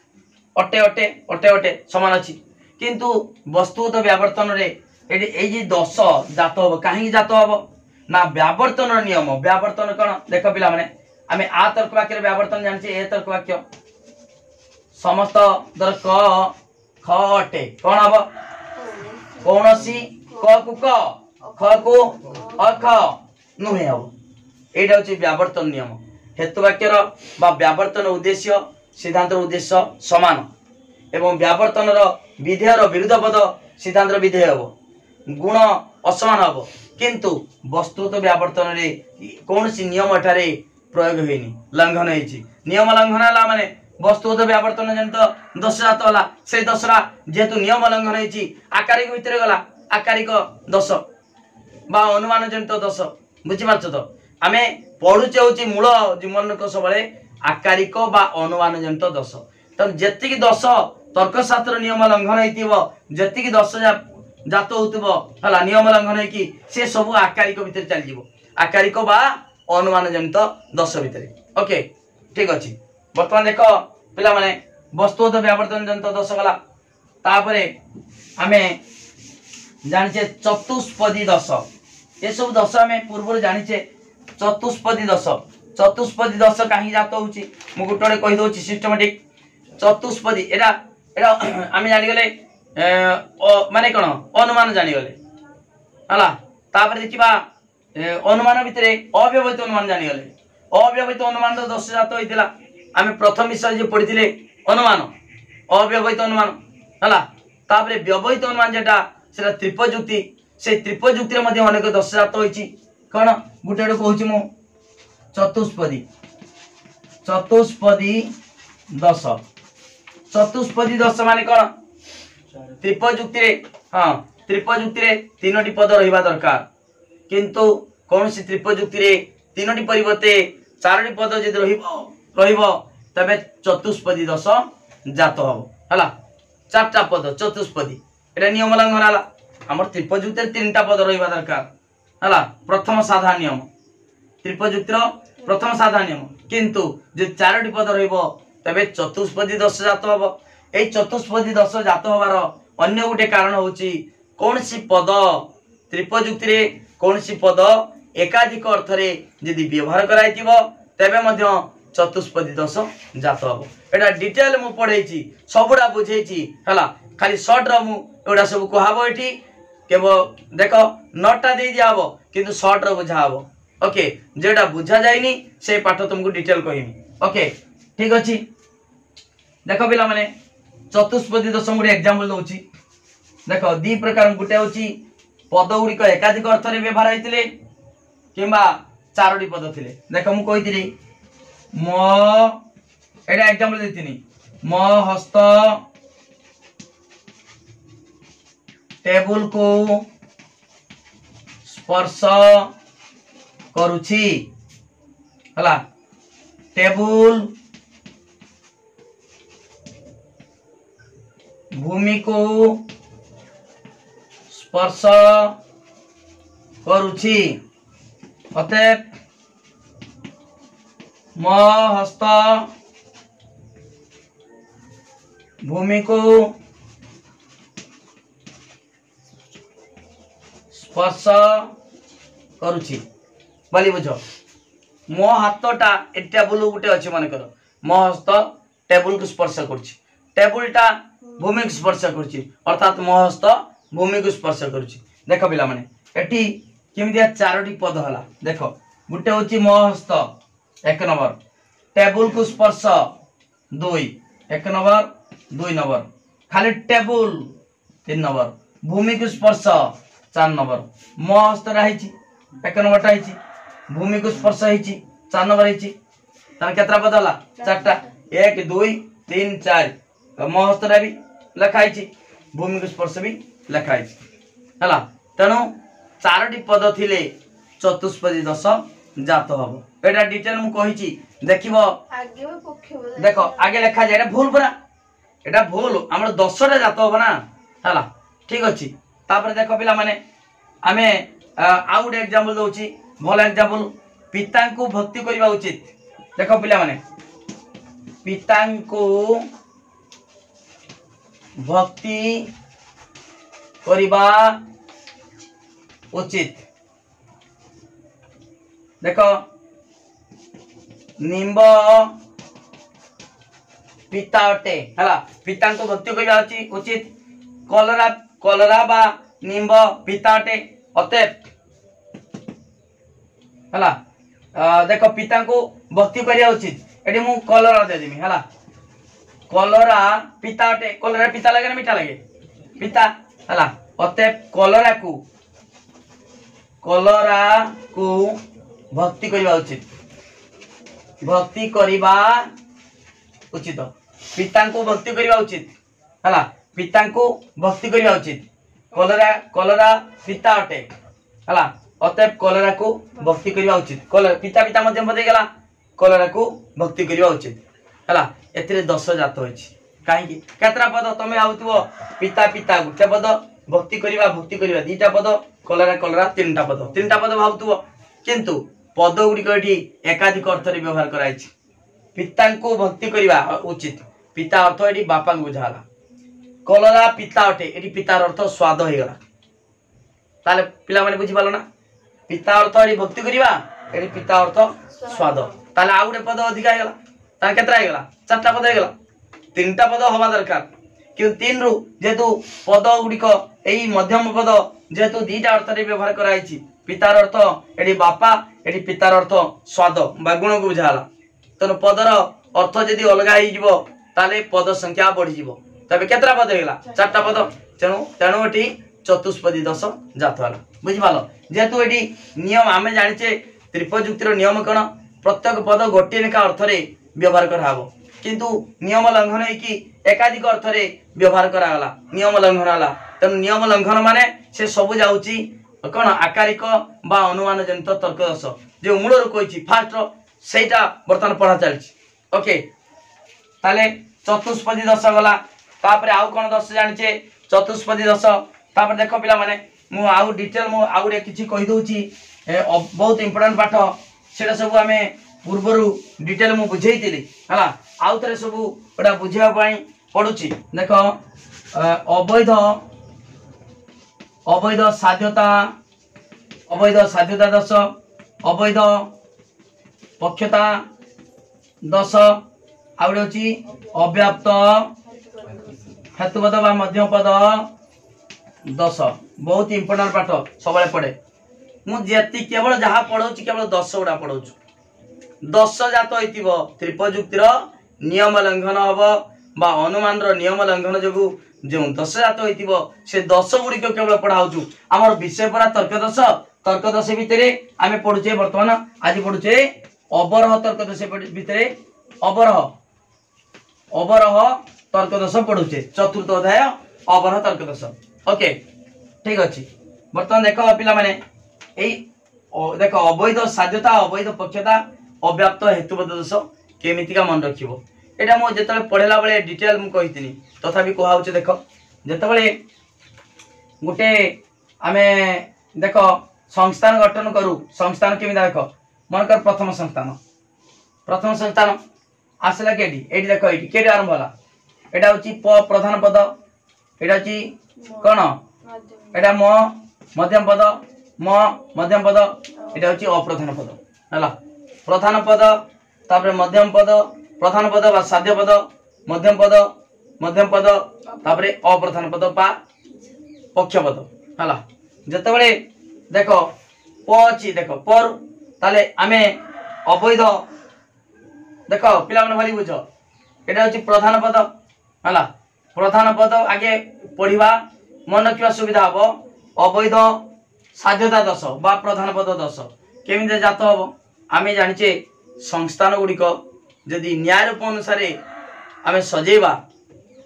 अटे अटे अटे अटे समान अछि किंतु वस्तुगत व्यावर्तन रे एठी ए जे दश जात हो काहे जात हो ना व्यावर्तन नियम व्यावर्तन कोन देख पिला माने आमे आ तर्क वाक्य व्यावर्तन जानछि ए तर्क वाक्य समस्त दर क ख अटे कोन हबो कोनसी क कु क ख को अख नुहे हबो एटा होची व्यावर्तन नियम हेतु वाक्यर बा व्यावर्तन उद्देश्य सिद्धांत उद्देश्य समान एवं व्यावर्तन विधेयर विरुद्ध पद सिद्धांत विधेय हबो गुण असमान हबो किंतु वस्तुगत व्यावर्तन रे कोनसी नियम एठारे प्रयोग होइनी लंघन होइछि नियम लंघन हला माने वस्तुगत व्यावर्तन जनित दश जात हला से दशरा जेतु नियम लंघन होइछि आकारिक भितरे गला आकारिक दश बा अनुमान जनित दश बुझि पाछो तो आमे पढुचे होछि मूल जीवन को सबले आकारिक बा अनुमान जनित दश त जेति कि दश तर्कशास्त्र नियम लंघन हेतिबो जेति कि दश जात होतबो हला नियम लंघन है कि से सब आकारिक भितर चली जीवो आकारिक बा अनुमान जनित दश भितर ओके ठीक अछि वर्तमान देखो पिला माने वस्तुगत व्यावर्तन जनित दश गला तापरे आमे जानिचे चतुष्पदी दश ये सब दश आम पूर्व जानिचे चतुष्पदी दश चतुष्पदी दश कहीं जात हो गोटे कही दौर सिस्टमेटिक चतुष्पदी एटा एटा आम जानीगले माने कौन अनुमान जानीगले है तापर देखा अनुमान भितर अव्यवहित अनुमान जानीगले अव्यवहित अनुमान तो दश जात होता आम प्रथम विषय जो पढ़ी अनुमान अव्यवहित अनुमान है तापर व्यवहित अनुमान जेटा से त्रिपजुक्ति से त्रिपजुक्ति अनेक दश जात होती कौन गोटे गोटे कहूँ चतुष्पदी चतुष्पदी दश चतुष्पदी दश मान कौन त्रिपजुक्ति हाँ त्रिपजुक्ति तीनोटी पद रहा दरकार किंतु कौन सी त्रिपजुक्ति तीनोटी परिवर्ते चारोटी पद जब तबे चतुष्पदी दश जात हम है चार्टा पद चतुष्पदी एटा नियम लंघन है आम त्रिपजुक्ति तीन टा पद रहा दरकार है प्रथम साधारण नियम त्रिपजुक्तिर प्रथम साधारण नियम किंतु जो चारोटी पद रे चतुष्पदी दश जात हम ये चतुष्पदी दश जात हबार अन्य गोटे कारण हूँ कौन सी पद त्रिपजुक्ति कौन सी पद एकाधिक अर्थ जदि व्यवहार कर चतुष्पदी दश जात हम एटा डिटेल मु पढ़े सबुड़ा बुझे है खाली सर्ट रुड़ा सब कहब ये केवल देख नोटा दे दिया हम किंतु सर्ट बुझा हम ओके जेटा बुझा जाइनी से पाठ तुमको डिटेल कहमी ओके ठीक अच्छे देख पिला माने चतुष्पदी दश गोटे एग्जांपल दूसरी देख दी प्रकार गोटे हूँ पद गुड़िक एकाधिक अर्थ व्यवहार होते कि चारोटी पद थे देख मुझे मो एटा एग्जांपल देती मो हस्त टेबुल को स्पर्श करुछि हला टेबुल भूमि को स्पर्श करुछि अतएव मो हस्त भूमि को स्पर्श करुछि बोली बुझ मो हाथटा टेबुल गोटे अच्छे मन कर मो हस्त टेबुल को स्पर्श करुछि टेबुलटा भूमि को स्पर्श करुछि अर्थात मो हस्त भूमि को स्पर्श करुछि देख पिला माने एटी केमितिया चारोटी पद हला देख गोटे होछि मो हस्त एक नंबर टेबुल को स्पर्श दुई एक नंबर दुई नंबर खाली टेबुल तीन नंबर भूमि को स्पर्श चार नंबर मो हस्त रही एक नंबर है भूमि को स्पर्श है चार नंबर है केतरा पद है चार्टा एक दुई तीन चार मो हस्त भी लिखाई भूमि को स्पर्श भी लिखाई है तेणु चारोटी पद थिले चतुष्पदी दश जात हम एटा डिटेल मु कहिची देखिबो आगे देखो आगे लिखा जाए भूल पूरा एटा भूल हमर 10टा जात हो ना हला ठीक अछि तापर देखो पिला माने आमे आउट एग्जांपल दोची भल एग्जांपल पिता को भक्ति करबा उचित देखो पिला माने पिता को भक्ति करबा उचित देखो निम्ब पिता अटे हला पिता को भक्ति करबा उचित कलरा कलरा बा निम्ब पिता अटे अतएव हला देखो पिता को भक्ति करिया उचित एटी मु कलरा दे देमी हला कलरा पिता अटे कलरा पिता लगे ना मीठा लगे पिता हला अतएव कलरा को भक्ति करबा उचित भक्ति करबा उचित पिता को भक्ति करबा उचित हला पिता को भक्ति करबा उचित कलरा कलरा पिता अटे हला अतएव कलरा को भक्ति करबा उचित कलरा पिता पिता मध्यम पद गला कलरा को भक्ति करबा उचित हला एथिरे 10 जात होछि काहे केतरा पद तमे आउतबो पिता पिता गुटे पद भक्ति करबा दीटा पद कलरा कलरा तीनटा पद भावुतबो किंतु पद गुड़िक एकाधिक अर्थ व्यवहार कराई पिता को भक्ति करबा उचित पिता अर्थ ये बापा को बुझाला कलरा पिता अटे ये पितार अर्थ स्वाद हो गला ताले पिला माने बुझी पालो ना पिता अर्थ एडी भक्ति करिवा एडी पिता अर्थ स्वाद ताले आ गुटे पद अधिक आइगला ताले केतरा आइगला चारटा पद आइगला तीनटा पद हवा दरकार कि तीन रु जेतु पद गुडिक एई मध्यम पद जेतु दीटा अर्थ रे व्यवहार कराइछि पितार अर्थ एडी बापा एडी पितार अर्थ स्वाद बा गुण को बुझाला तनो पदर अर्थ जदी अलगा होई जिवो ताले पद संख्या बढ़ी जिवो तबे केतरा पद हेला चारटा पद तेणु एटी चतुष्पदी दश जात वाला बुझि पालो जेतु एटी नियम आमे जानिचे त्रिपयुक्तिर नियम कोन प्रत्येक पद गोटे लेखा अर्थ रे व्यवहार कराबो किंतु नियम लंघन है कि एकाधिक अर्थ रे व्यवहार करागला नियम लंघन होला तेणु नियम लंघन माने से सब जाउची कोन आकारिक बा अनुमान जनित तर्क दश जो मूल रो कहिछि फास्ट सेटा वर्तमान पढ़ा चलछि ओके ताले चतुष्पदी दश गला तापरे आउ कोन दश जानिचे चतुष्पदी दश तापर देखो पिला माने मु आउ डिटेल मु आउ रे किछि कहि दोछि बहुत इंपोर्टेंट पाठ सेटा सब हमें पूर्वरु डिटेल मु बुझेइतिली हला आउ तरे सब ओडा बुझिया पई पडुछि देखो अवैध साध्यता दश अवैध पक्षता दश आउडे होछि अव्याप्त हेतुपद बा मध्यम पद दश बहुत इंपोर्टेंट पाठ सबले पड़े मु जेति केवल जहा पढौछि केवल 10 गुडा पढौछु 10 जात होइतिबो त्रिपयुक्तिर नियम लंघन हबो बा अनुमान रो नियम लंघन जगु जो 10 जात होइतिबो से 10 गुडी को केवल पढाउछु हमर विषय परा तर्क दश भितरे आमे पढुचे वर्तमान आज पढुचे अवरह तर्क दश भितरे अवरह तर्क दश पढुचे चतुर्थ अध्याय अवरह तर्क दश ओके ठीक अछि वर्तमान देखो पिला माने एई देखो अवैध साध्यता अवैध पक्षता अव्याप्त हेतुपद दश केमितिका मन रखिबो एटा मो जेतले पढेला बेले डिटेल मु कहितिनी तथापि कोहाउचे देखो जेतबेले गुटे आमे देखो संस्थान गठन करू संस्थान केमि देखो मन कर प्रथम संस्थान आसला केडी एडी देखो एडी केडी आरंभ होला एटा होची प प्रधान पद एटा होची कोन एटा म मध्यम पद म मध्यम पद एटा होची अप्रधान पद हला प्रधान पद तापर मध्यम पद प्रधान पद बा साध्य पद मध्यम पद तापर अप्रधान पद पा पक्ष पद हला जतबेले देखो प अछि देखो पर ताले आमे अवैध देखो पिला मन भारी बुझो एटा होची प्रधान पद हला प्रधान पद आगे पढ़िबा मन रखिबा सुविधा हबो अवैध साध्यता दश बा प्रधान पद दश केमिते जात हबो आमे जानिचे संस्थान गुडी को यदि न्याय रूप अनुसार आमे सजेबा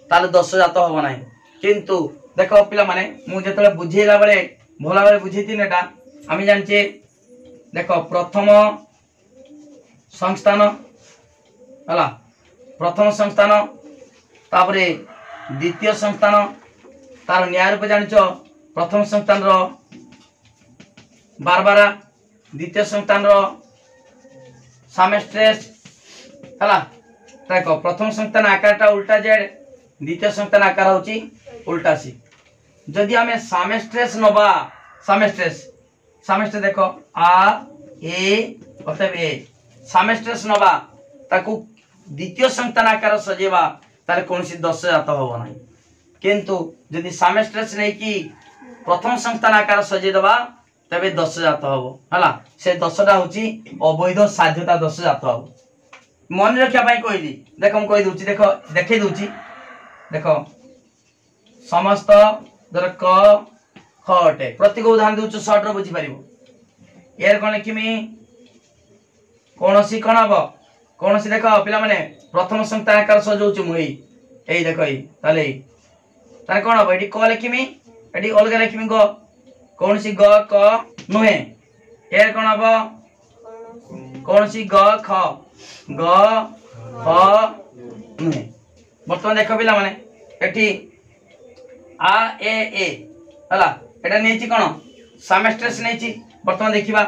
ताले 10 जात हबो नाही किंतु देखो पिला माने मु जेतले बुझेला बेले भोला बेले बुझेतिन एटा आमे जानिचे देखो प्रथम संस्थान हला प्रथम संस्थान तापरे द्वितीय संस्थान तार न्याय रूप जानिचो प्रथम संस्थान रो बारबारा द्वितीय संस्थान रो सामेस्ट्रेस हला देखो प्रथम संस्थान आकारटा उल्टा जेड द्वितीय संस्थान आकार होची उल्टा सी जदि हमें सामेस्ट्रेस नबा सामेस्ट्रेस देखो आ ए अथवा ए सामेस्ट्रेस नबा ताकू द्वितीय संस्थान आकार सजेबा ताले कोनसी 10 जात होबो नाही किंतु यदि सामेस्ट्रेस नै कि प्रथम संस्थान आकार सजे दबा तबे 10 जात होबो हला से 10 टा होची अवैध साध्यता 10 जात होबो मन रखिया पाई कहली देखो हम कहि दूची देखो देखै दूची देखो समस्त दर क ख अटे प्रत्येक उदाहरण दूछु शॉर्ट रो बुझी परिबो यार कोन लिखिमी कोनसी कोन हबो कोनसी देखो पिला माने प्रथम संस्थान आकार सजौछु मुई एई देखो एई ताले तार कोन हबो एडी क लिखिमी एडी अलगा लिखिमी ग कोनसी ग क नुहे यार कोन हबो कोनसी ग ख नुहे बर्तमान देखो पिला माने एठी आ ए हला एटा नेछि कोन सामेस्ट्रेस नेछि बर्तमान देखिबा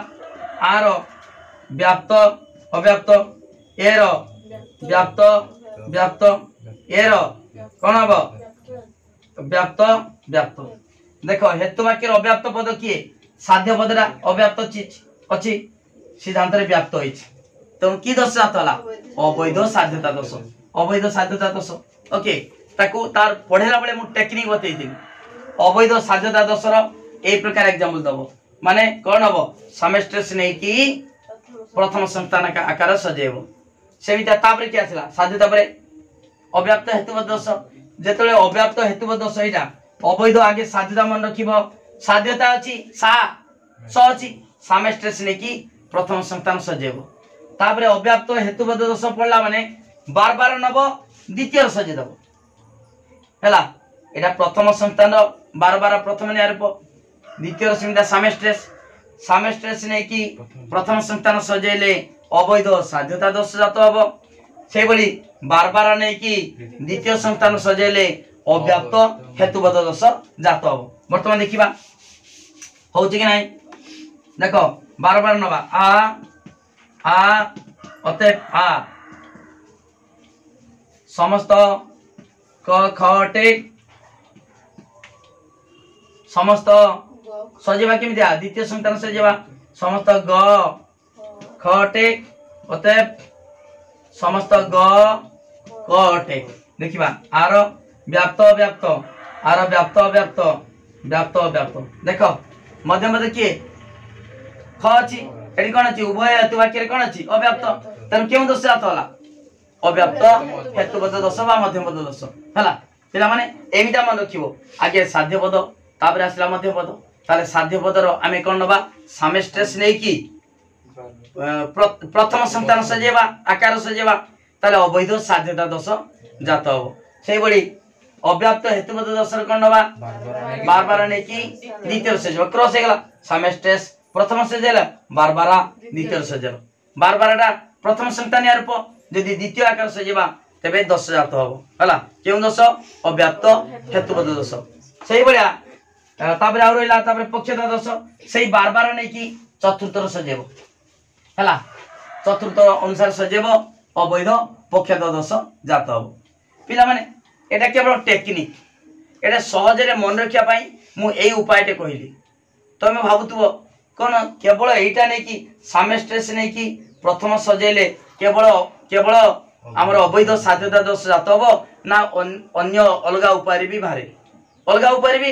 आ रो व्याप्त अव्याप्त ए रो व्याप्त ए रो कोन हबो व्याप्त देख हेतु वाक्य अव्याप्त पद किए साध्य पदरा अव्याप्त चीज अच्छी सिद्धांत व्याप्त हो तेणु कि दोष जात है अवैध साध्यता दोष अवैध साध्यता दोष ओके ताकू तार पढ़ेला बेले मु टेक्निक बतई थी अवैध साध्यता दोषर ए प्रकार एग्जांपल दबो माने कौन हम समेस्ट्रेस नहीं कि प्रथम संस्थान का आकार सजेब सेमिता तापर क्या थिला साध्यता परे अव्याप्त हेतुबद्ध दोष जेतले अव्याप्त हेतुबद्ध दोष एटा अवैध आगे साध्यता मन रखिबो साध्यता अछि सा स अछि समेस्ट्रेस नहीं कि प्रथम संस्थान सजेब तापर अव्याप्त हेतुबद्ध दोष पड़ला माने बार बार नब द्वितीय सजे दब हैला एटा प्रथम संस्थान बार बार प्रथम न्यारूप द्वितीय सेमिता समेस्ट्रेस नहीं कि प्रथम संस्थान सजेले अवैध साध्यता दोष जात हबो से बली बार बार नहीं कि द्वितीय संस्थान सजेले अव्याप्त हेतुबद्ध दोष जात हबो वर्तमान देखिबा होउची कि नाही देखो बार बार नबा आ अतएव आ समस्त क ख टे समस्त सजेवा केमिति द्वितीय संतान सजेवा समस्त ग ख टे अतएव समस्त ग क टे देखिबा आर व्याप्त व्याप्त आर व्याप्त व्याप्त व्याप्त व्याप्त देखो मध्य मध्य किए ख अछि एडी कोन अछि उभय हेतु वाक्य कोन अछि अव्याप्त तन केउ दोष जात होला अव्याप्त हेतुबद्ध दोष बा मध्यमपद दोष हला पिला माने एमिटा मन रखिबो आगे साध्य पद तापर आसला मध्य पद ताले साध्य पदर आमे कोन नबा समेस्ट्रेस नै कि प्रथम संतान सजेबा आकार सजेबा ताले अवैध साध्यता दोष जात हो सेही बळी अव्याप्त हेतुबद्ध दोष कोन नबा बार बार नै कि द्वितीय सजेबा क्रॉस हे गला समेस्ट्रेस प्रथम सजेला बार बार द्वितीय सजेला बार बारटा प्रथम संतान रूप यदि द्वितीय आकार सजेबा तेबे दोष जात हो हला केउ दोष अव्याप्त हेतुबद्ध दोष सेही बळिया तापर आउ रहिला तापर पक्षता दोष सेही बार बार नै कि चतुर्थर सजेबो हला चतुर्थ अनुसार सजेबो अवैध पक्षता दोष जात हो पिला माने एटा केवल टेक्निक एटा सहज रे मन रखिया पई मु एई उपायटे कहिली तमे भाबुतबो कोन केवल एटा नै कि समेस्ट्रेस नै कि प्रथम सजेले केवल केवल हमर अवैध साध्यता दोष जात हो ना अन्य अलगा उपाय भी बाहरे अलगा उपाय भी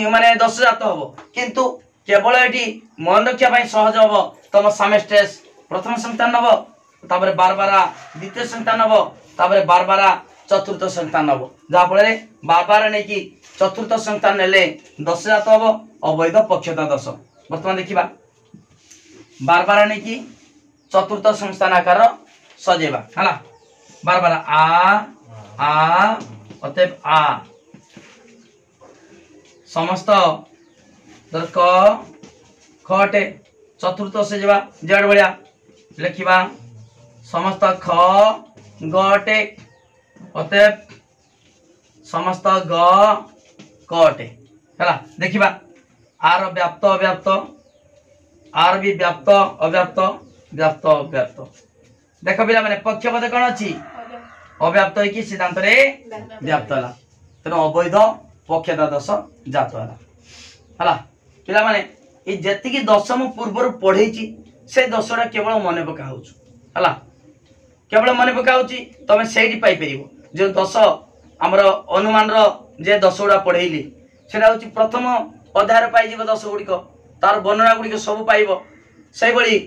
माने दोष जात हो किंतु केवल एटी मन रखिया पई सहज हो तम समेस्ट्रेस प्रथम संतान नब तापर बार बार द्वितीय संतान नब तापर बार बार चतुर्थ संतान नब जा फळे बार बार नै कि चतुर्थ संतान नेले दोष जात हो अवैध पक्षता दोष वर्तमान देखिबा बार बार नै कि चतुर्थ संस्थान आकार सजेबा हला बार बार आ अतएव आ समस्त दर क खटे चतुर्थ सजेबा जेड बळिया लिखिबा समस्त ख गटे अतएव समस्त ग कटे हला देखिबा आर व्याप्त अव्याप्त आर भी व्याप्त अव्याप्त व्याप्त अव्याप्त देख पिला माने पक्षपद कोन अछि अव्याप्त कि सिद्धांत रे व्याप्त हला तेनो अवैध पक्षता दोष जात हला हला पिला माने ए जति कि दशम पूर्व पढैछि से दोषडा केवल मने पका होछु हला केवल मने पका होछि तमे सेही पाई परिबो जे दोष हमर अनुमान रो जे दोषडा पढैली सेटा होछि प्रथम अध्याय पाई जीव दोष गुडिक तार वर्णना गुडिक सब पाइबो सेही बळी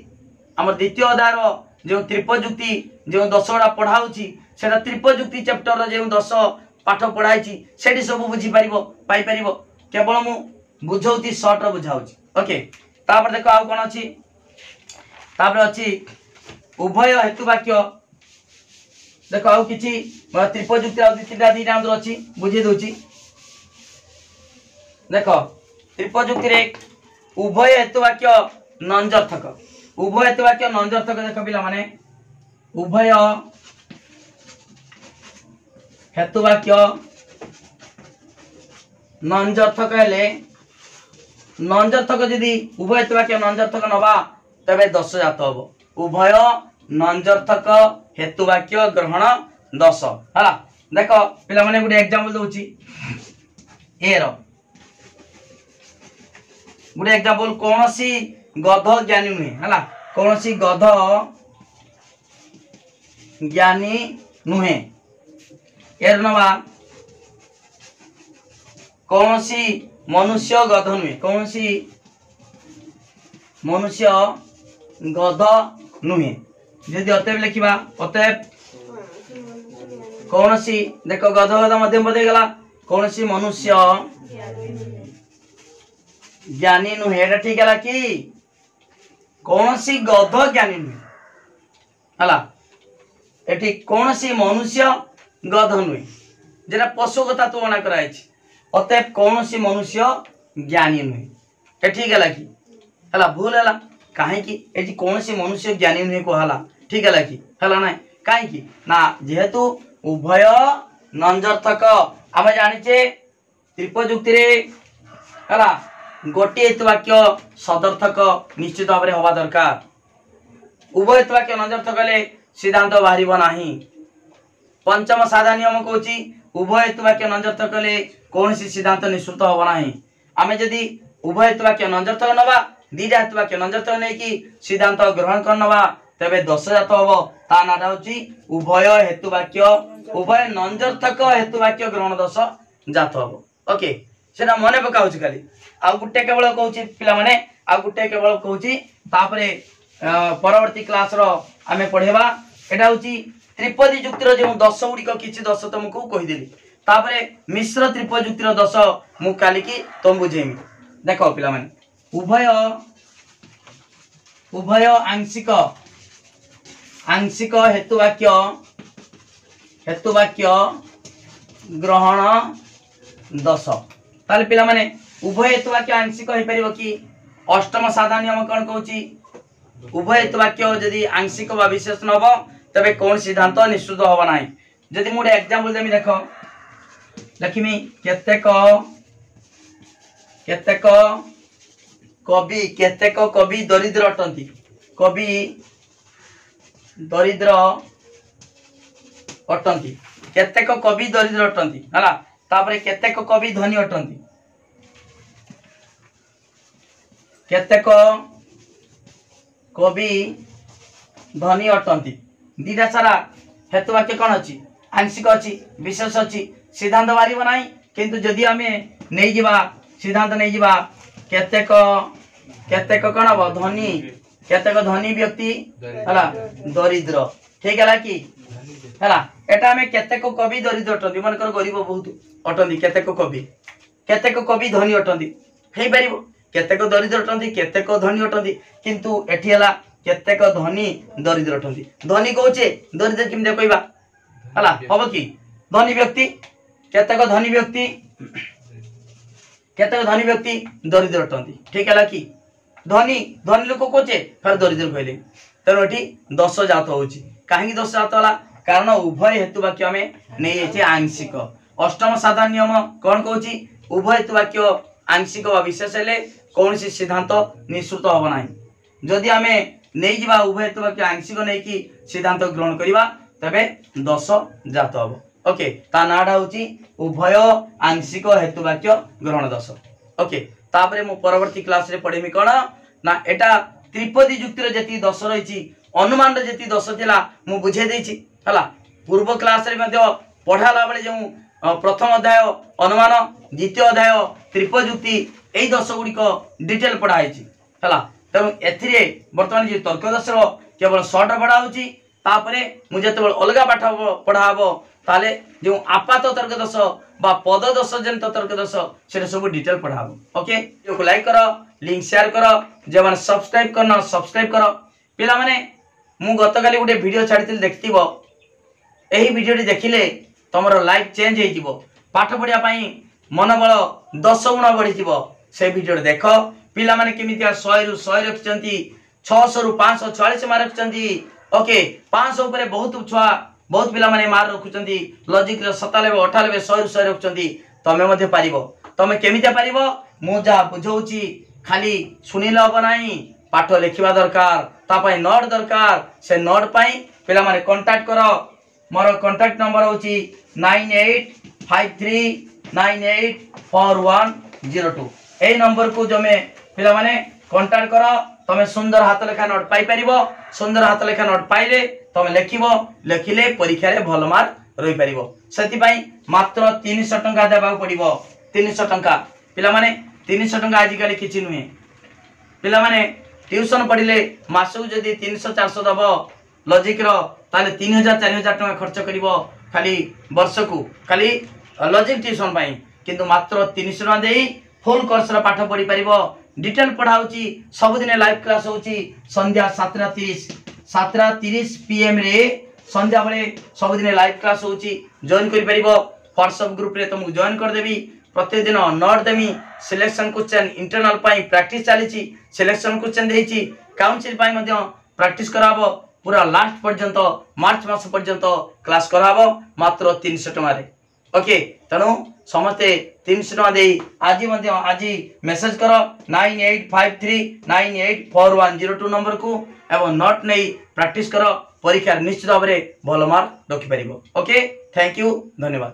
हमर द्वितीय अध्याय जो त्रिपजुक्ति जो दशगुड़ा पढ़ाऊँगी से त्रिपजुक्ति चैप्टर जो दश पाठ पढ़ाई से सब बुझी पार पाई केवल मु बुझाऊँ सर्ट बुझाऊँगी ओके तापर देख आउ कौन अच्छी तापर अच्छी उभय हेतु वाक्य देख आउ कि त्रिपजुक्ति दुईटा अच्छी बुझे दूची देख त्रिपजुक्ति रे उभय हेतु वाक्य नंजर्थक उभय हेतु वाक्य नंजर्थक देख पिला माने उभय हेतु वाक्य नंजर्थक हेले नंजर्थक यदि उभय हेतु वाक्य नंजर्थक नबा तबे दोष जात हबो उभय नंजर्थक हेतु वाक्य ग्रहण दोष हला देख पिला माने गुटे एग्जांपल दोची ए रो गोटे एग्जांपल कौन सी गध ज्ञानी नुहे है कौन सी गध ज्ञानी नुहे एर नवा कौन सी मनुष्य गध नुहे कौन सी मनुष्य गध नुहे जदि अतएव लिखा अतएव कौन सी देख गध गध मध्यम पद गला कौन सी मनुष्य ज्ञानी नुहे एटा ठीक है कि कौन सी गध ज्ञानी नुहे है एटी कौन सी मनुष्य गध नुहे जेटा पशु कथा तुलना कराई अतएव कौन सी मनुष्य ज्ञानी नुहे ठीक है कि है भूल है कहीं कौन सी मनुष्य ज्ञानी नुहे कहला ठीक है कि है ना कहीं ना जेहेतु उभय नंजर्थक आम जाने त्रिपजुक्ति है गोटे वाक्य सदर्थक निश्चित भाव में हवा दरकार उभय वाक्य नंजर्थक हेले सिद्धांत बाहर ना पंचम साधा नियम कौच उभय वाक्य नंजर्थक हेले कौन सी सिद्धांत निश्चित हम ना आम जदि उभय वाक्य नंजर्थक नवा दीटा हेतु वाक्य नंजर्थक नहीं कि सिद्धांत ग्रहण कर नवा तेरे दश जात हम ता नाटा हूँ उभय हेतु वाक्य उभय नंजर्थक हेतु वाक्य ग्रहण दश जात हम ओके से मन पका खाली आ गोटे केवल कौच पिला माने आ गोटे केवल कौच परवर्ती क्लास आमे पढ़ेबा एटा हूँ त्रिपदी जुक्तिर जो दश गुड़िक किसी दश तुमको कहीदेली तापरे मिश्र त्रिपजुक्तिर दश मु काली की तुम बुझेमी देख पिला माने उभय उभय आंशिक आंशिक हेतु वाक्य ग्रहण दश ताले पिला माने उभय हेतु वाक्य आंशिक हो पारिबो कि अष्टम साधारण नियम कौन कहूँ उभय हेतु वाक्य जदि आंशिक बा विशेष नब तबे कौन सिद्धांत निश्चित हब ना जदि मुझे एग्जांपल देमी देख लिखिमी केतेक कवि दरिद्र अटंती कवि दरिद्र अटंती केतेक कवि दरिद्र अटंती है तापरे केतेक कवि धनी अटंती केतेक कवि धनी अटंती दीटा सारा हेतु वाक्य कौन अच्छी आंशिक अच्छी विशेष अच्छी सिद्धांत बाहर ना किंतु जदि आम नहीं जा सिद्धांत नहीं जा केतेक केतेक कौन हम धनी केतेक धनी व्यक्ति है दरिद्र ठीक है कि है एटा आम केतेक कवि दरिद्र अटंती मनकर गरीब बहुत अटंती केतेक कवि धनी अटंती हो पार केतेक दरिद्र अटंती केतेक धनी अटंती किंतु एठी है केतेक धनी दरिद्र अटंती धनी कौचे दरिद्र केमती कहवा है हम कि धनी व्यक्ति केतेक धनी व्यक्ति दरिद्र अटंती ठीक है कि धनी धनी लोक कौचे फिर दरिद्र कहले तेणु ये दश जात हो कहीं दश जात है कारण उभय हेतु वाक्य आम नहीं आंशिक अष्टम साधारण नियम कौन कौच उभय हेतु वाक्य आंशिक विशेष हेले कौन सी सिद्धांत निश्चित हम ना जदि आम नहीं जा उभय हेतु वाक्य आंशिक नहीं कि सिद्धांत ग्रहण करवा तबे दश जात हम ओके ता नाटा हूँ उभय आंशिक हेतु वाक्य ग्रहण दश ओके तापरे मु परवर्ती क्लास रे पढ़ेमी कौन ना एटा त्रिपदी जुक्तिर जी दश रही अनुमान जी दश था मु बुझे देछि हला पूर्व क्लास रे मध्य पढ़ाला बेले जो प्रथम अध्याय अनुमान द्वितीय अध्याय त्रिपजुक्ति यही दश गुड़िक डिटेल पढ़ाई है तेणु ए बर्तमान जो तर्क दश केवल सर्ट पढ़ा होपर मुझे अलग पाठ पढ़ा हम ताले जो आपात तर्क दश पद दश जनित तर्क दश से सब डिटेल पढ़ा हम ओके वीडियो लाइक कर लिंक शेयर कर जो मैंने सब्सक्राइब करना सब्सक्राइब कर पिला माने मु गतकाली गोटे वीडियो छाड़ी देखिव यही वीडियो देखिले तुम लाइफ चेंज हो पाठ पढ़ा मनोबल 10 गुण बढ़ी से वीडियो देख पिला माने केमितिया 100 रु 100 रखिचंती 600 रु 546 मार्क रखिचंती ओके 500 ऊपर बहुत छुआ बहुत पिला माने मार्क रखुचंती लॉजिक रे 97 98 100 रु 100 रखिचंती तमे मध्ये पारिबो तमे केमितिया पारिबो मु जा बुझौची खाली सुनिले हबो नाही पाठ लिखिबा दरकार तापाई नोट दरकार से नोट पाई पिला माने कांटेक्ट करो मोर कांटेक्ट नंबर होची 9853984102 ए नंबर को जो मैं पिला माने कांटेक्ट कर तमे सुंदर हाथ लेखा नोट पाई परिबो सुंदर हाथ लेखा नोट पाइले तमे लेखिबो लेखिले परीक्षा रे भल मार्क रही परिबो सेति पई मात्र 300 टंका देबा पड़िबो 300 टंका पिला माने 300 टंका आज काली किछि नुहे पिला माने ट्यूशन पढ़िले मासु जदी 300 400 दबो लॉजिक रो ताले 3000 4000 टंका खर्च करिवो खाली वर्ष को खाली लॉजिक ट्यूशन पई किंतु मात्र 300 टंका देई फुल कोर्स रो पाठ पढ़ी परिबो डिटेल पढ़ाउची सब दिन लाइव क्लास होची संध्या 7:30 पीएम रे संध्या बेले सब दिन लाइव क्लास होची जॉइन करि परिबो व्हाट्सएप ग्रुप रे तुमको जॉइन कर देबी प्रत्येक दिन नोट देमी सिलेक्शन क्वेश्चन इंटरनल पाई प्रैक्टिस चलीची सिलेक्शन क्वेश्चन देइची काउंसिल पाई मध्ये प्रैक्टिस कराबो पूरा लास्ट पर्यंत मार्च मास पर्यंत क्लास कराबो मात्र 300 टका रे ओके तनो समस्ते 300 टका देई आज मेसेज करो 9853984102 नंबर को एवं नोट नहीं प्रैक्टिस करो परीक्षा निश्चित भाव में भल मार्क रखि परिबो ओके थैंक यू धन्यवाद।